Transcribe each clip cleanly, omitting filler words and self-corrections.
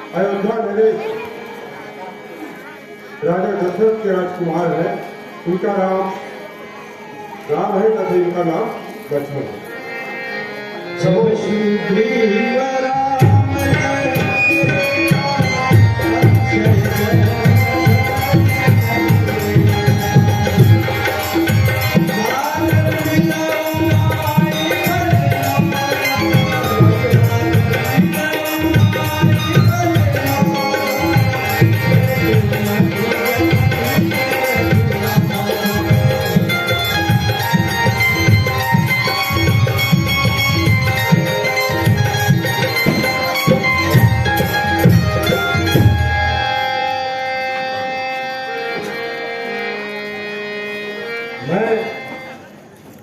अयोध्या नरेश राजा दशरथ के राजकुमार है। उनका नाम राम है तथा इनका नाम लक्ष्मण है। जब सुग्रीव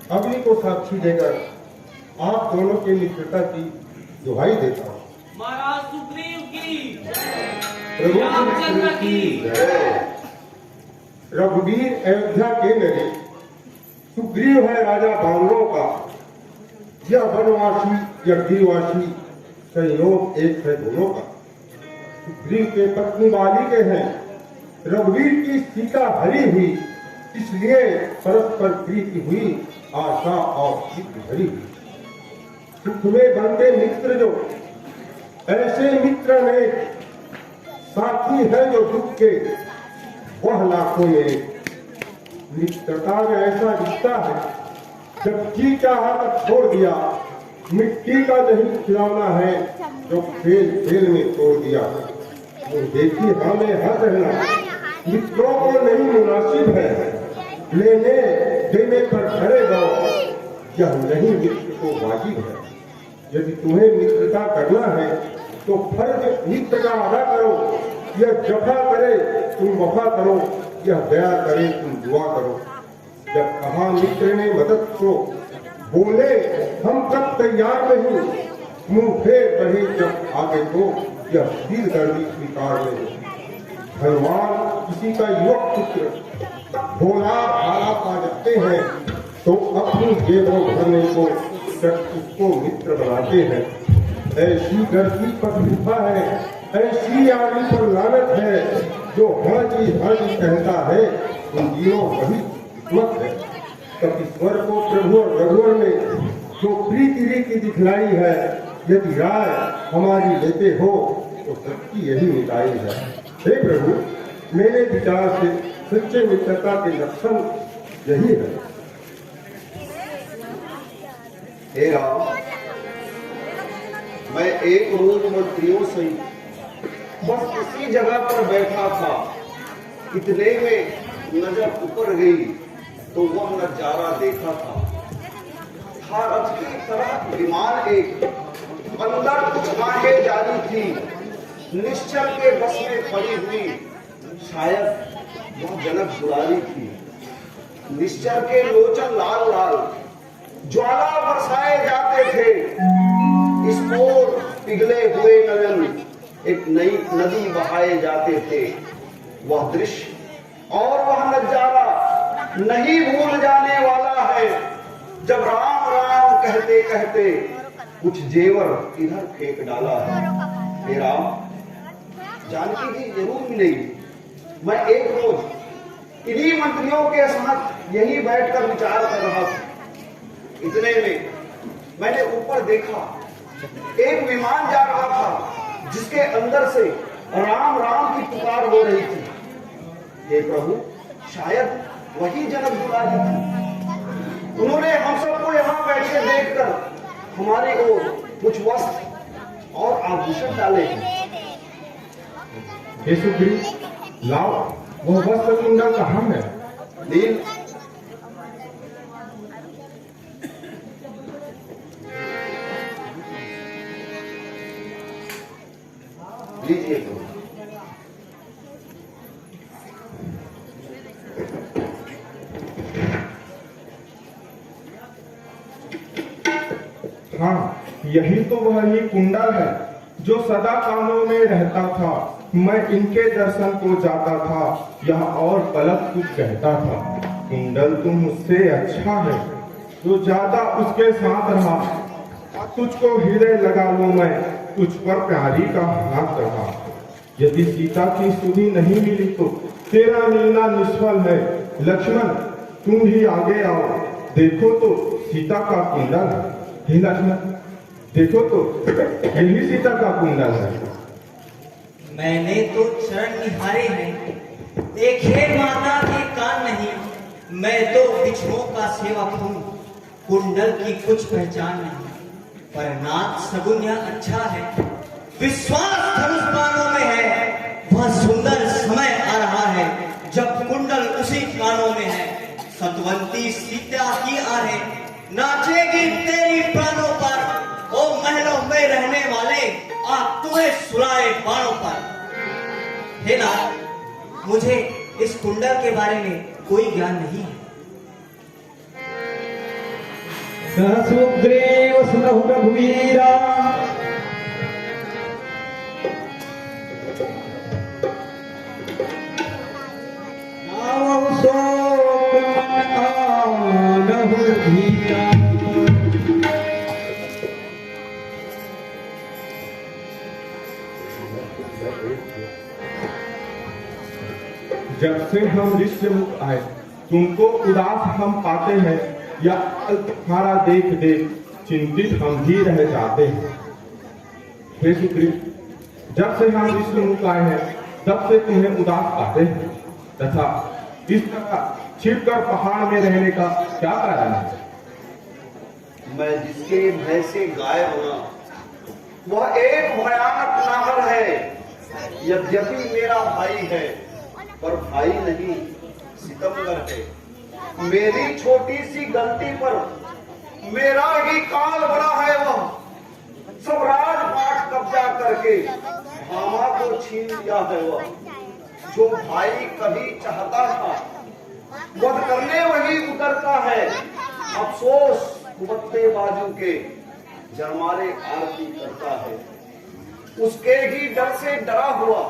अग्नि को साक्षी देकर आप दोनों के मित्रता की दुहाई देता हूँ। महाराज सुग्रीव की, प्रभु रामचंद्र की। रघुवीर अयोध्या के नरेश, सुग्रीव है राजा बानरों का। यह वनवासी या गिरवासी संयोग एक है दोनों का। सुग्रीव के पत्नी बाली के हैं, रघुवीर की सीता हरी हुई, इसलिए परस्पर प्रीति हुई, आशा और चित्त भरी हुई। सुख में बनते मित्र जो, ऐसे मित्र ने साथी है जो दुख के, वह लाखों में। मित्रता में ऐसा रिश्ता है, जब जी चाहा तब छोड़ दिया। मिट्टी का नहीं खिलौना है, जो खेल खेल में तोड़ दिया। तो देखिए हमें हंस रहना मित्रों को नहीं मुनासिब है। लेने देने पर खड़े रहो, यह नहीं मित्र को वाजिब है। यदि तुम्हें मित्रता करना है तो फर्ज मित्र का अदा करो। यह जफा करे तुम वफा करो, यह दया करे तुम दुआ करो। जब कहा मित्र ने मदद को, बोले हम तब तैयार नहीं। मुंह फेर बढ़े जब आगे तो, यह सिर दर्दी स्वीकार नहीं। भगवान किसी का युवक पुत्र भोला भाला पा जाते हैं, तो अपनी जेबों भरने को उसको मित्र बनाते हैं। ऐसी गर्दी पर कृपा है, ऐसी आदमी पर लानत है। जो हाँ जी कहता है, उन दिनों वही किस्मत है। तब ईश्वर को प्रभु और रघुवर ने जो प्रीति रीति दिखलाई है, यदि राय हमारी लेते हो तो सबकी यही मिटाई है। हे प्रभु, मेरे विचार से सच्चे मित्रता के लक्षण यही है। हे राम, मैं एक रोज मंत्रियों से बस इसी जगह पर बैठा था। इतने में नजर ऊपर गई तो वह नजारा देखा था। रथ की तरह विमान एक, अंदर कुछ आंखें जारी थी। निश्चल के बस में खड़ी हुई, शायद वह जनक दुलारी थी। निश्चल के लोचन लाल लाल, ज्वाला बरसाए जाते थे। इस ओर पिघले हुए नयन एक नई नदी बहाए जाते थे। वह दृश्य और वह नजारा नहीं भूल जाने वाला है। जब राम राम कहते कहते कुछ जेवर इधर फेंक डाला है। हे राम, जानकी जी जरूर मिलेगी। मैं एक रोज इन्हीं मंत्रियों के साथ यही बैठकर विचार कर रहा था। इतने में मैंने ऊपर देखा, एक विमान जा रहा था, जिसके अंदर से राम राम की पुकार हो रही थी। हे प्रभु, शायद वही जनक दुलारी थी। उन्होंने हम सबको यहाँ बैठे देखकर हमारी ओर कुछ वस्त्र और आभूषण डाले हैं। हे सुग्रीव, लाओ, वह वस्त्र कुंडल कहाँ है? नील, लीजिए तो। हाँ, यही तो वही कुंडल है जो सदा कानों में रहता था। मैं इनके दर्शन को जाता था, यह और पलक कुछ कहता था। कुंडल तुम मुझसे अच्छा है, जो ज्यादा उसके साथ रहा। तुझको हृदय लगा लूं मैं, तुझ पर प्यारी का हाथ रहा। यदि सीता की सुधि नहीं मिली तो तेरा मिलना निष्फल है। लक्ष्मण तुम भी आगे आओ, देखो तो सीता का कुंडल है। हे लक्ष्मण देखो तो यही सीता का कुंडल है। मैंने तो चरण निहारे हैं, देखे माता के कान नहीं। मैं तो बिछुओं का सेवक हूँ, कुंडल की कुछ पहचान नहीं। पर नाथ सगुन यह अच्छा है, विश्वास धनुष बाणों में है। वह सुंदर समय आ रहा है जब कुंडल उसी कानों में है। सतवंती सीता की आहे नाचेगी तेरी प्राणों पर। ओ महलों में रहने वाले आ तुम्हें सुलाए बाणों पर। हे नाथ, मुझे इस कुंडल के बारे में कोई ज्ञान नहीं है। सुग्रीव सुनहु रघुवीरा नावहु शोक मन आनहु धीरा। जब से हम ऋषिमुख आए तुमको उदास हम पाते हैं, या तुम्हारा देख देख चिंतित हम भी रह जाते हैं। हे सुग्रीव, जब से हम ऋषिमुख आए हैं तब से तुम्हें उदास पाते हैं, तथा इस तरह छिपकर पहाड़ में रहने का क्या कारण है? मैं जिसके भय से गायब हुआ वह एक भयानक नाहर है। यद्यपि मेरा भाई है पर भाई नहीं, सितमगर है। मेरी छोटी सी गलती पर मेरा ही काल बड़ा है। वह सब राजपाट कब्जा करके भामा को छीन लिया है। वह जो भाई कभी चाहता था वध करने वही उतरता है। अफसोस कुबत्ते बाजू के जरमारे आरती करता है। उसके ही डर से डरा हुआ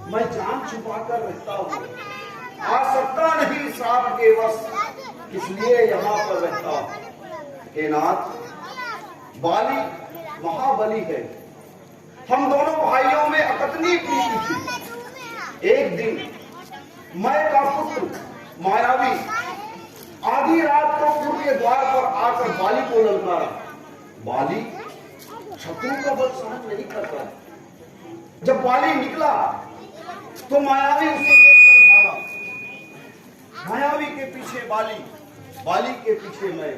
मैं जान छुपा कर रहता हूँ। आ सकता नहीं सांप के वश, इसलिए यहाँ पर रहता हूँ। हे नाथ, बाली महाबली है। हम दोनों भाइयों में अकतनी प्रीति थी। एक दिन मैं का पुत्र मायावी आधी रात को पुर के द्वार पर आकर बाली को ललकारा। बाली शत्रु का बल सहन नहीं करता। जब बाली निकला तो मायावी उसे देखकर भागा। मायावी के पीछे बाली, बाली के पीछे मैं।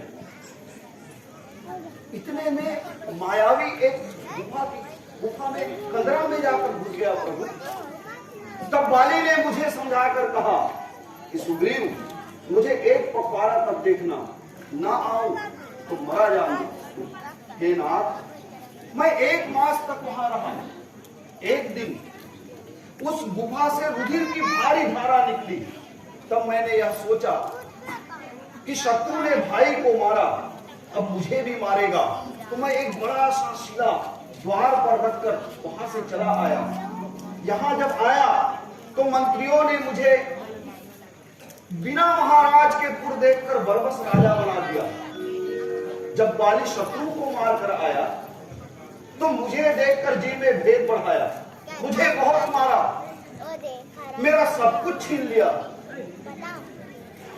इतने में मायावी एक गुफा में कंदरा में जाकर घुस गया। प्रभु, तब बाली ने मुझे समझाकर कहा कि सुग्रीव, मुझे एक पखवाड़ा तक देखना, ना आऊं तो मरा जाऊंगा। हे नाथ, मैं 1 मास तक वहां रहा। एक दिन उस गुफा से रुधिर की भारी धारा निकली। तब मैंने यह सोचा कि शत्रु ने भाई को मारा, अब मुझे भी मारेगा। तो मैं एक बड़ा सा शिला द्वार पर रखकर वहां से चला आया। यहां जब आया तो मंत्रियों ने मुझे बिना महाराज के पुर देखकर बरबस राजा बना दिया। जब बाली शत्रु को मार कर आया तो मुझे देखकर जी में भेद बढ़ाया। मुझे बहुत मारा, मेरा सब कुछ छीन लिया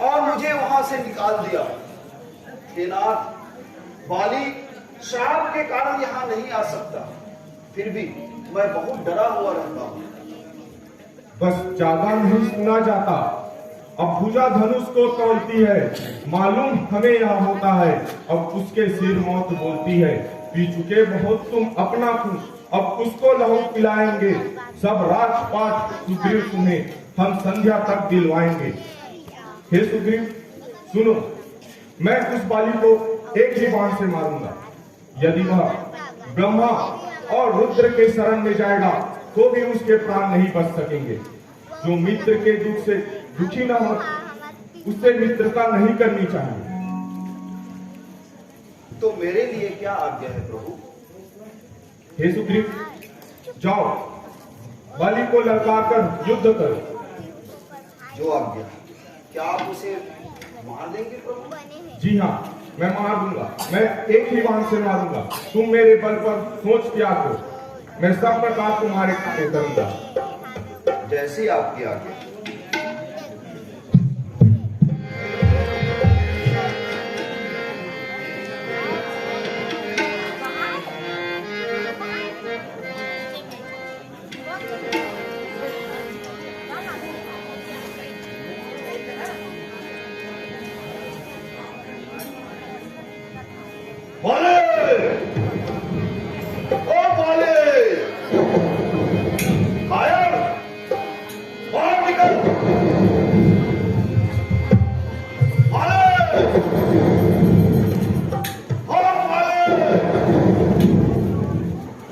और मुझे वहां से निकाल दिया। हे नाथ, बाली श्राप के कारण यहां नहीं आ सकता, फिर भी मैं बहुत डरा हुआ रहता हूं। बस ज्यादा नहीं सुना जाता। अब भुजा धनुष को तोड़ती है, मालूम हमें यहाँ होता है। अब उसके सिर मौत बोलती है, पी चुके बहुत तुम अपना खून, अब उसको लहू पिलाएंगे। सब राजपाट सुग्रीव तुम्हें हम संध्या तक दिलवाएंगे। हे सुग्रीव सुनो, मैं उस बाली को एक ही बाण से मारूंगा। यदि वह ब्रह्मा और रुद्र के शरण में जाएगा तो भी उसके प्राण नहीं बच सकेंगे। जो मित्र के दुख से दुखी न हो उससे मित्रता नहीं करनी चाहिए। तो मेरे लिए क्या आज्ञा है प्रभु? हे सुग्रीव, जाओ बाली को ललकार कर युद्ध करो। जो आज्ञा। क्या आप उसे मार देंगे प्रभु? जी हाँ, मैं मार दूंगा। मैं एक ही बाण से मारूंगा। तुम मेरे बल पर सोच त्याग दो, मैं सब प्रकार तुम्हारे कार्य करूंगा। जैसी आपकी आज्ञा।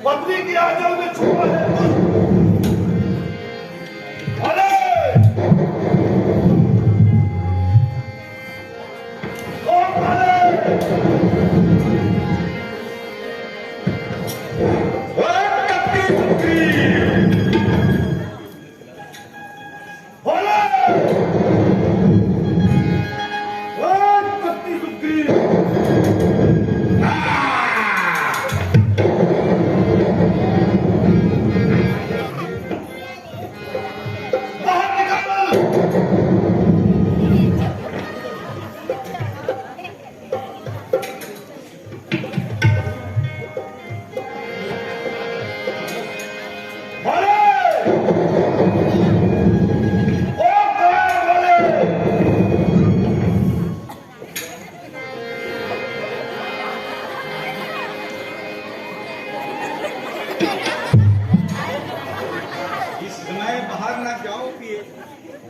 पत्नी की आंचल में छुपा है अरे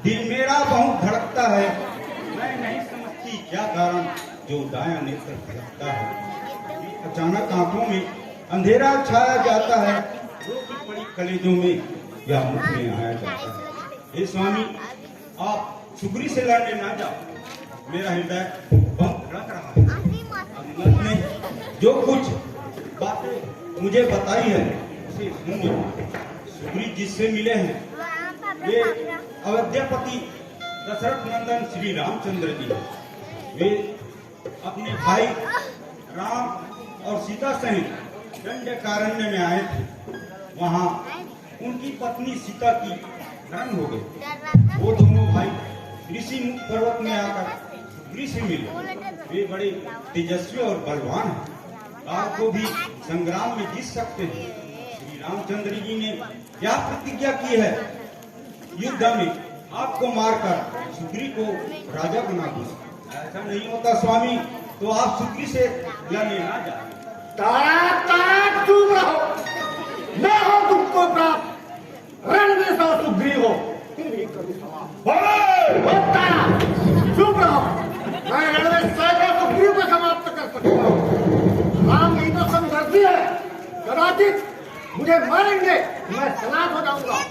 दिल मेरा बहुत धड़कता है, मैं नहीं समझती क्या कारण जो दायां नेत्र धड़कता है। अचानक आंखों में अंधेरा छाया जाता है, रोकी पड़ी कलेजों में या मुख में आया जाता है। हे स्वामी, आप सुग्री से लड़ने ना जाओ, मेरा हृदय बहुत धड़क रहा है। अनुमत ने जो कुछ बातें मुझे बताई है उसे सुनिए। सुग्री जिससे मिले हैं वे अयोध्यापति दशरथ नंदन श्री रामचंद्र जी। वे अपने भाई राम और सीता सहित दंडकारण्य में आए थे। वहाँ उनकी पत्नी सीता की हरण हो गई। वो दोनों भाई ऋषि मुख पर्वत में आकर सुग्री से मिले। वे बड़े तेजस्वी और बलवान हैं, आपको भी संग्राम में जीत सकते हैं। श्री रामचंद्र जी ने क्या प्रतिज्ञा की है, युद्ध में आपको मारकर सुग्री को राजा बना दो। ऐसा नहीं होता स्वामी तो आप सुग्री से लड़ने ना जाए। तारा चुप रहो, न हो तुमको प्राप्त रण में सौ सुग्री हो। तारा चुप रहो, मैं रण में सैकड़ों सुग्री को समाप्त कर सकता हूँ। राम नहीं तो समझती है, कदाचित मुझे मारेंगे, मैं सलाम हो जाऊंगा।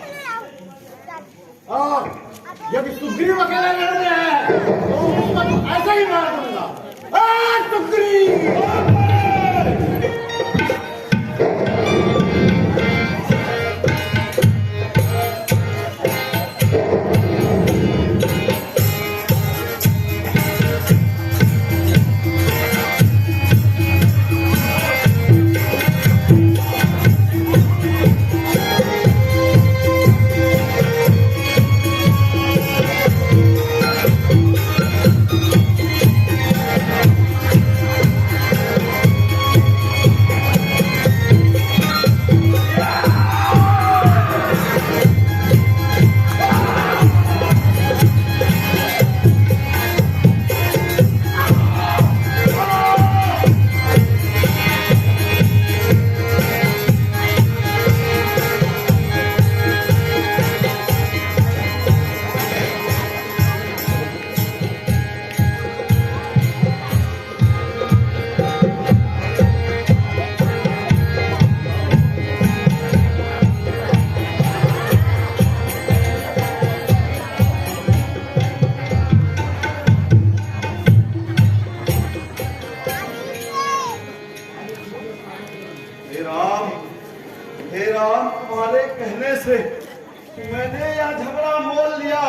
और यदि सुग्रीव अकेले लड़ने हैं तो उसको तो ऐसे ही मार दूंगा। सुग्रीव हे राम, तुम्हारे कहने से मैंने यह झगड़ा मोल लिया।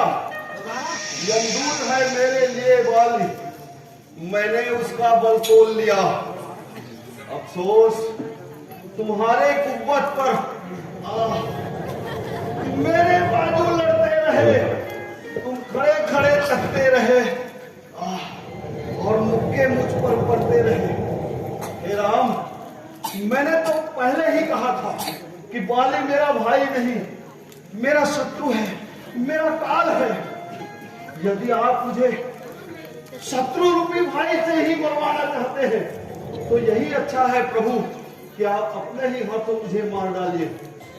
यमदूत है मेरे लिए बल, मैंने उसका बल तोल लिया। अफसोस तुम्हारे कुव्वत पर मेरे बाजू रहे, तुम खड़े खड़े तकते रहे और मुक्के मुझ पर पड़ते रहे। हे राम, मैंने तो पहले ही कहा था कि बाली मेरा भाई नहीं, मेरा शत्रु है, मेरा काल है। यदि आप मुझे शत्रु रूपी भाई से ही मरवाना चाहते हैं तो यही अच्छा है प्रभु कि आप अपने ही हाथों मुझे मार डालिए।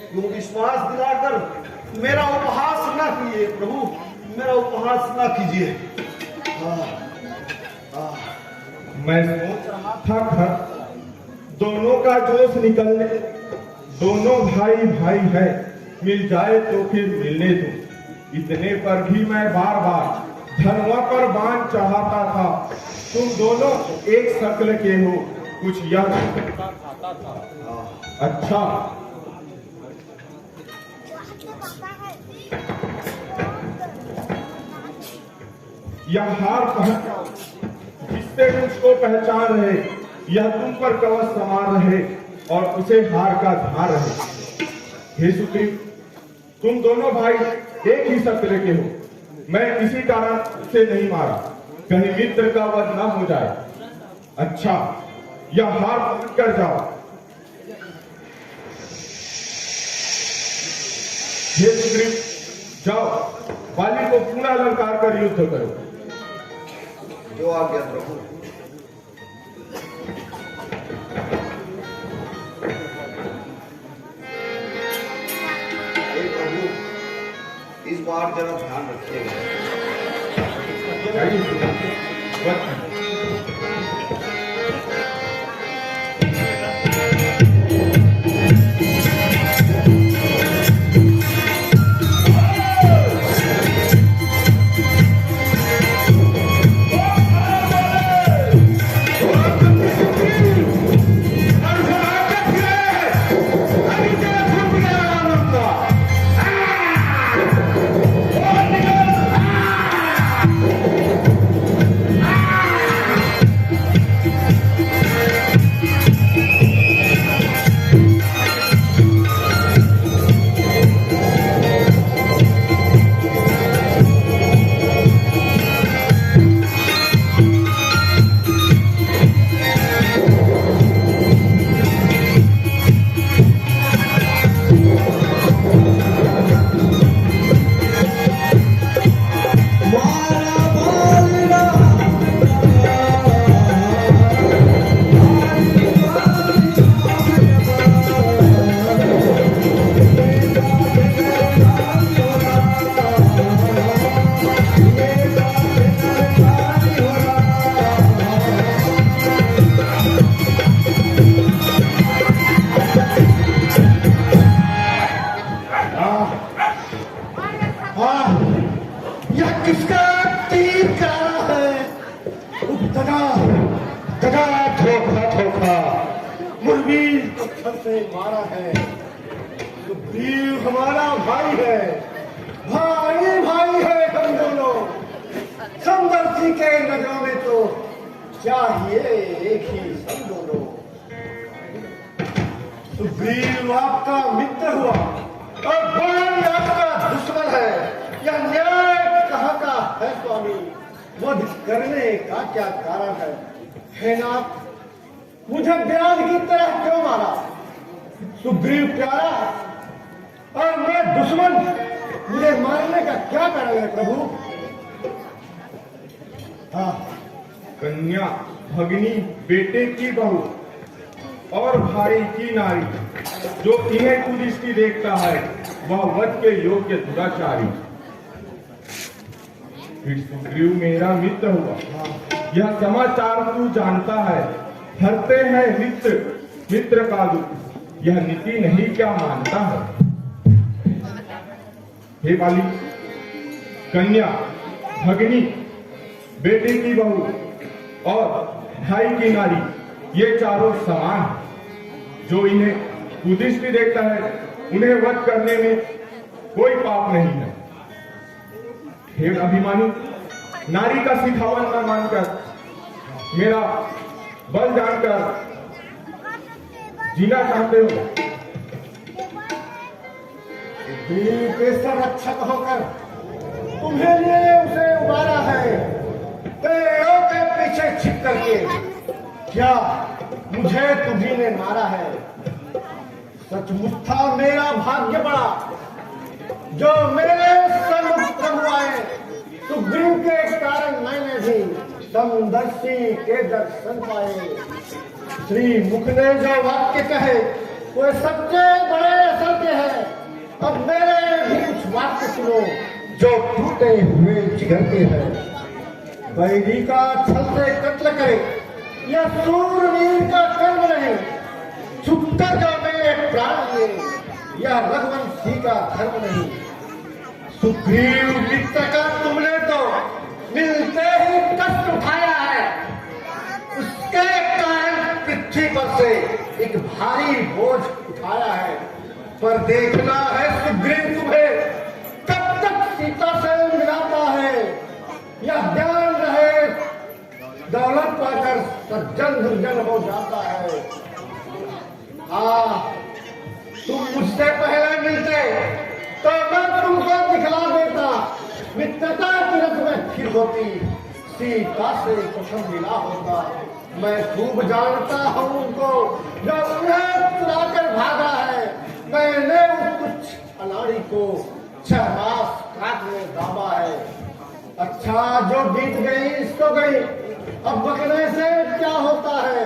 क्यों विश्वास दिलाकर मेरा उपहास ना कीजिए प्रभु, मेरा उपहास ना कीजिए। मैं सोच रहा था खर दोनों का जोश निकलने, दोनों भाई भाई है, मिल जाए तो फिर मिलने दो। इतने पर भी मैं बार बार धनवा पर बांध चाहता था। तुम दोनों एक शक्ल के हो, कुछ यह खाता था। अच्छा, यह हार पहन जिससे मुझको पहचान रहे, यह तुम पर कवच सवार रहे और उसे हार का ध्यान रहे। हे सुग्रीव, तुम दोनों भाई एक ही शक्ल के हो। मैं किसी कारण से नहीं मारा, कहीं मित्र का वध न हो जाए। अच्छा, यह हार पकड़ कर जाओ। हे सुग्रीव, जाओ बाली को पुनः ललकार कर युद्ध करो। जो आज्ञा प्रभु। हे प्रभु, इस बार जरा ध्यान रखिएगा। मारा है। सुग्रीव हमारा भाई है, भाई भाई है हम दोनों। समदर्शी के नजरों में तो चाहिए एक ही सब दोनों। सुग्रीव आपका मित्र हुआ और बाली आपका दुश्मन है। यह न्याय कहाँ का है स्वामी? वध करने का क्या कारण है? है नाथ, मुझे ब्याज की तरह क्यों मारा? सुग्रीव प्यारा और मैं दुश्मन, मुझे मारने का क्या कारण है प्रभु? हाँ, कन्या, भगिनी, बेटे की बहू और भाई की नारी जो इन्हें कुदृष्टि देखता है वह वध के योग्य दुराचारी। फिर सुग्रीव मेरा मित्र हुआ, यह समाचार तू जानता है। हरते हैं मित्र, मित्र का दुख, यह नीति नहीं क्या मानता है? हे बाली, कन्या, भगिनी, बेटे की बहू और भाई की नारी, ये चारों समान हैं। जो इन्हें कुदृष्टि देखता है उन्हें वध करने में कोई पाप नहीं है। हे अभिमानी, नारी का सिखावन न मानकर, मेरा बल जानकर जीना चाहते हो? वीर के संरक्षक होकर तुम्हें लिए उसे उबारा है पेड़ों के पीछे छिप करके। क्या मुझे तुझी ने मारा है? सचमुच था मेरा भाग्य बड़ा जो मेरे सम्मुख हुआए। सुग्रीव के कारण मैंने भी समदर्शी के दर्शन पाए। श्री मुख ने जो वाक्य कहे वे सच्चे बड़े असर के हैं। अब मेरे भी कुछ वाक्य सुनो जो टूटे हुए जिगर के हैं। बैरी का छल से कत्ल करे यह सूरवीर का कर्म नहीं। छुपकर जो मेरे प्राण लिए यह रघुवंशी का धर्म नहीं। सुग्रीव मित्र का तुमने तो मिलते ही कष्ट उठाया है। उसके कारण पृथ्वी पर से एक भारी बोझ उठाया है। पर देखना है सुग्रीव तुम्हें कब तक सीता से मिलाता है। यह ध्यान रहे दौलत पाकर सज्जन दुर्जन हो जाता है। तुम मुझसे पहले मिलते तो मैं तुमको दिखला देता। मित्रता की रस में फिर होती सीता से कुछ मिला होता। मैं खूब जानता हूँ उनको जो उन्हें चुराकर भागा है। मैंने उस तुच्छ अनाड़ी को 6 मास काट में दाबा है। अच्छा जो बीत गई इसको गई, अब बकने से क्या होता है।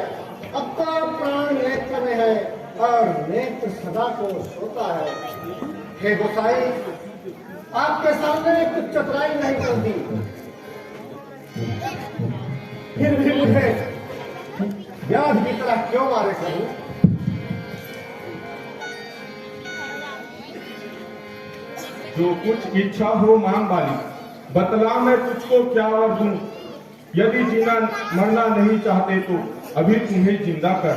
अब तो प्राण नेत्र में है और नेत्र सदा को सोता है। हे गोसाई आपके सामने कुछ चतुराई नहीं करती, फिर भी मुझे व्याध की तरह क्यों मारे करूं। जो कुछ इच्छा हो मांग वाली, बतला मैं तुझको क्या वर दूं। यदि जीना मरना नहीं चाहते तो अभी तुम्हें जिंदा कर।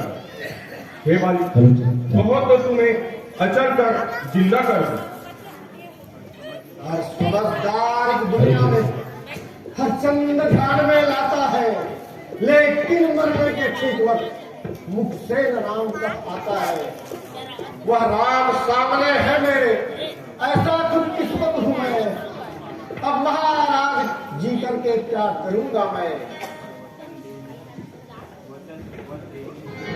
हे वाली बहुत तो तुम्हें अचल कर जिंदा कर दूं। हर समझदार इस दुनिया में हर चंद ध्यान में लाता है, लेकिन मरने के ठीक वक्त मुख से राम का आता है। वह राम सामने है मेरे, ऐसा खुद किस्मत हूं मैं। अब महाराज जी करके क्या करूंगा मैं।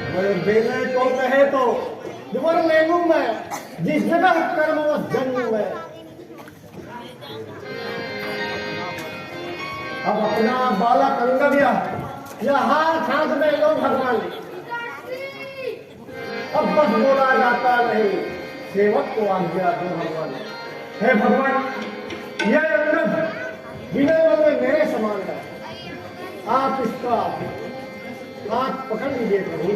बड़े बेले को कहे तो वर ले लूं मैं, जिस जगह कर्म वो जन्म मैं। अब अपना बालक अंगव्या यहाँ हाथ में लो भगवान। अब बस बोला जाता नहीं, सेवक को आज्ञा दो भगवान। हे भगवान यह अंगद विनय में मेरे समान है। आप इसका हाथ पकड़ लीजिए प्रभु।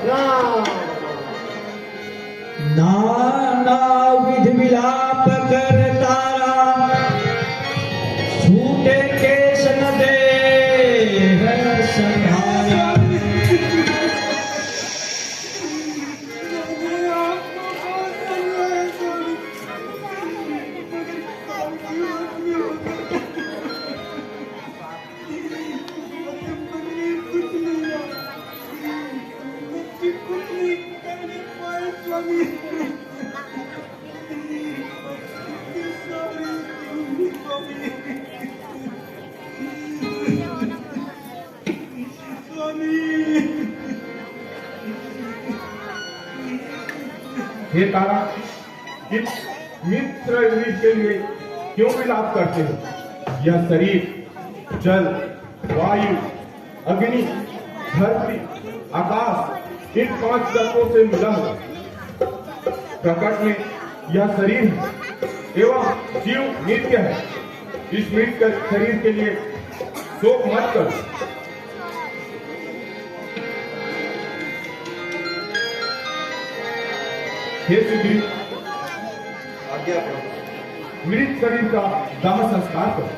राम नाना विध विलाप कर तारा छूटे केश न दे है संहारा। हे तारा, इस मित्र वीर के लिए क्यों विलाप करते हो। यह शरीर जल, वायु, अग्नि, धरती, आकाश इन 5 तत्वों से मिला हुआ प्रकट में यह शरीर है एवं जीव नित्य है। इस मृत शरीर के लिए शोक मत करो। हे सुग्रीव आज्ञा प्रभु। मृत शरीर का दाह संस्कार करो।